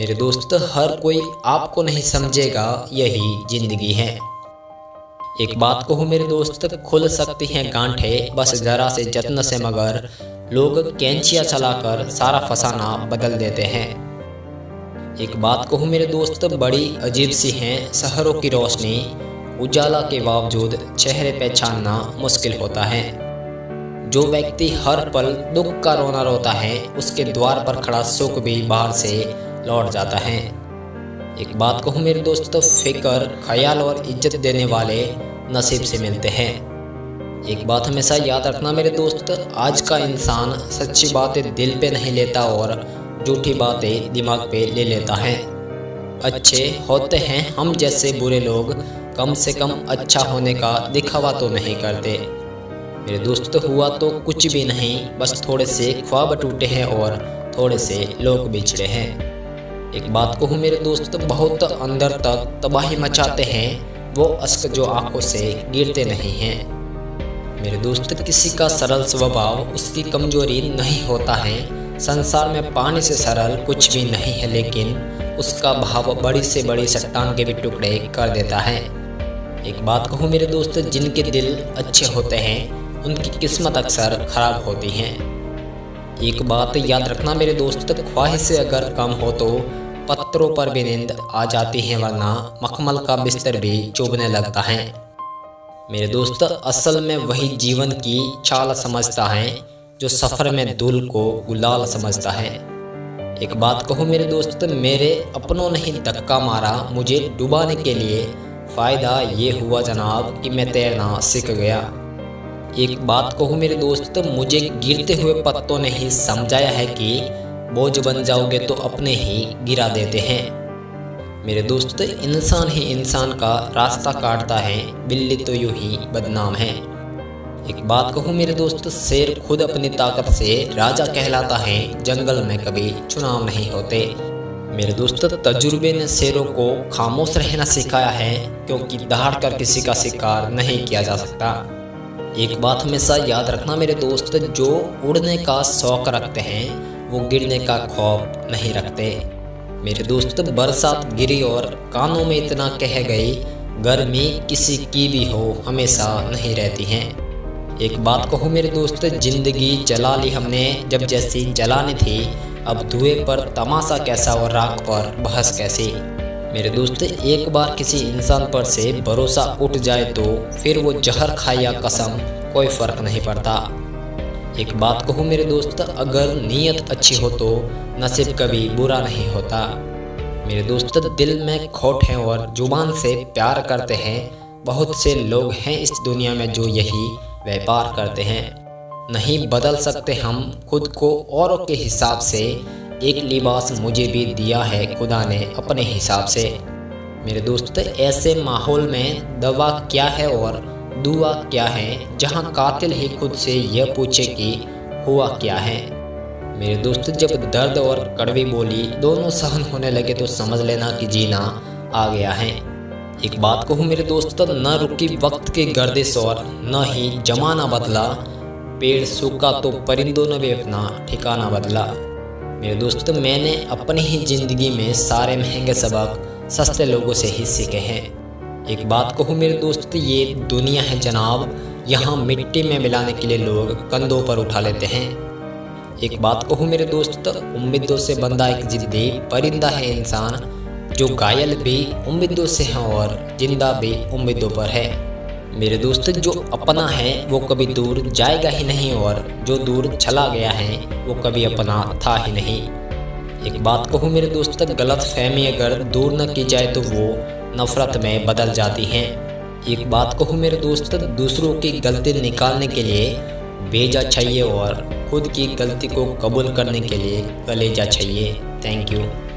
मेरे दोस्त, हर कोई आपको नहीं समझेगा, यही जिंदगी है। एक बात कहूँ मेरे दोस्त, खुल सकती हैं गांठें बस जरा से जत्न से, मगर लोग कैंचियां चलाकर सारा फसाना बदल देते हैं। एक बात कहूँ मेरे दोस्त, बड़ी अजीब सी है शहरों की रोशनी, उजाला के बावजूद चेहरे पहचानना मुश्किल होता है। जो व्यक्ति हर पल दुख का रोना रोता है, उसके द्वार पर खड़ा सुख भी बाहर से लौट जाता है। एक बात कहूँ मेरे दोस्त, फिक्र, ख्याल और इज्जत देने वाले नसीब से मिलते हैं। एक बात हमेशा याद रखना मेरे दोस्त, आज का इंसान सच्ची बातें दिल पे नहीं लेता और झूठी बातें दिमाग पे ले लेता है। अच्छे होते हैं हम जैसे बुरे लोग, कम से कम अच्छा होने का दिखावा तो नहीं करते। मेरे दोस्त, हुआ तो कुछ भी नहीं, बस थोड़े से ख्वाब टूटे हैं और थोड़े से लोग बिछड़े हैं। एक बात कहूँ मेरे दोस्त, बहुत अंदर तक तबाही मचाते हैं वो अश्क जो आंखों से गिरते नहीं हैं। मेरे दोस्त, किसी का सरल स्वभाव उसकी कमजोरी नहीं होता है। संसार में पानी से सरल कुछ भी नहीं है, लेकिन उसका भाव बड़ी से बड़ी चट्टान के भी टुकड़े कर देता है। एक बात कहूँ मेरे दोस्त, जिनके दिल अच्छे होते हैं उनकी किस्मत अक्सर खराब होती है। एक बात याद रखना मेरे दोस्त, ख्वाहिशें अगर कम हो तो पत्थरों पर भी नींद आ जाती है, वरना मखमल का बिस्तर भी चुभने लगता है। मेरे दोस्त, असल में वही जीवन की चाल समझता है जो सफर में धूल को गुलाल समझता है। एक बात कहूँ मेरे दोस्त, मेरे अपनों ने ही धक्का मारा मुझे डुबाने के लिए, फायदा ये हुआ जनाब कि मैं तैरना सीख गया। एक बात कहूँ मेरे दोस्त, मुझे गिरते हुए पत्तों ने ही समझाया है कि बोझ बन जाओगे तो अपने ही गिरा देते हैं। मेरे दोस्त, इंसान ही इंसान का रास्ता काटता है, बिल्ली तो यूं ही बदनाम है। एक बात कहूँ मेरे दोस्त, शेर खुद अपनी ताकत से राजा कहलाता है, जंगल में कभी चुनाव नहीं होते। मेरे दोस्त, तजुर्बे ने शेरों को खामोश रहना सिखाया है, क्योंकि दहाड़ कर किसी का शिकार नहीं किया जा सकता। एक बात हमेशा याद रखना मेरे दोस्त, जो उड़ने का शौक रखते हैं वो गिरने का खौफ नहीं रखते। मेरे दोस्त, बरसात गिरी और कानों में इतना कह गई, गर्मी किसी की भी हो हमेशा नहीं रहती है। एक बात कहूँ मेरे दोस्त, जिंदगी जला ली हमने जब जैसी जलानी थी, अब धुएं पर तमाशा कैसा और राख पर बहस कैसी। मेरे दोस्त, एक बार किसी इंसान पर से भरोसा उठ जाए तो फिर वो जहर खाए या कसम, कोई फर्क नहीं पड़ता। एक बात कहूँ मेरे दोस्त, अगर नीयत अच्छी हो तो नसीब कभी बुरा नहीं होता। मेरे दोस्त, दिल में खोट है और जुबान से प्यार करते हैं। बहुत से लोग हैं इस दुनिया में जो यही व्यापार करते हैं। नहीं बदल सकते हम खुद को औरों के हिसाब से, एक लिबास मुझे भी दिया है खुदा ने अपने हिसाब से। मेरे दोस्त, ऐसे माहौल में दवा क्या है और दुआ क्या है, जहां कातिल ही खुद से यह पूछे कि हुआ क्या है। मेरे दोस्त, जब दर्द और कड़वी बोली दोनों सहन होने लगे तो समझ लेना कि जीना आ गया है। एक बात कहूँ मेरे दोस्त, न रुकी वक्त की गर्दिश और न ही जमाना बदला, पेड़ सूखा तो परिंदों ने भी अपना ठिकाना बदला। मेरे दोस्त, मैंने अपनी ही जिंदगी में सारे महंगे सबक सस्ते लोगों से ही सीखे हैं। एक बात कहूँ मेरे दोस्त, ये दुनिया है जनाब, यहाँ मिट्टी में मिलाने के लिए लोग कंधों पर उठा लेते हैं। एक बात कहूँ मेरे दोस्त, उम्मीदों से बंधा एक जिद्दी परिंदा है इंसान, जो घायल भी उम्मीदों से है और जिंदा भी उम्मीदों पर है। मेरे दोस्त, जो अपना है वो कभी दूर जाएगा ही नहीं और जो दूर चला गया है वो कभी अपना था ही नहीं। एक बात कहूँ मेरे दोस्त, गलत फहमी अगर दूर न की जाए तो वो नफरत में बदल जाती हैं। एक बात कहूँ मेरे दोस्त, दूसरों की गलती निकालने के लिए बेजा चाहिए और खुद की गलती को कबूल करने के लिए कलेजा चाहिए। Thank you.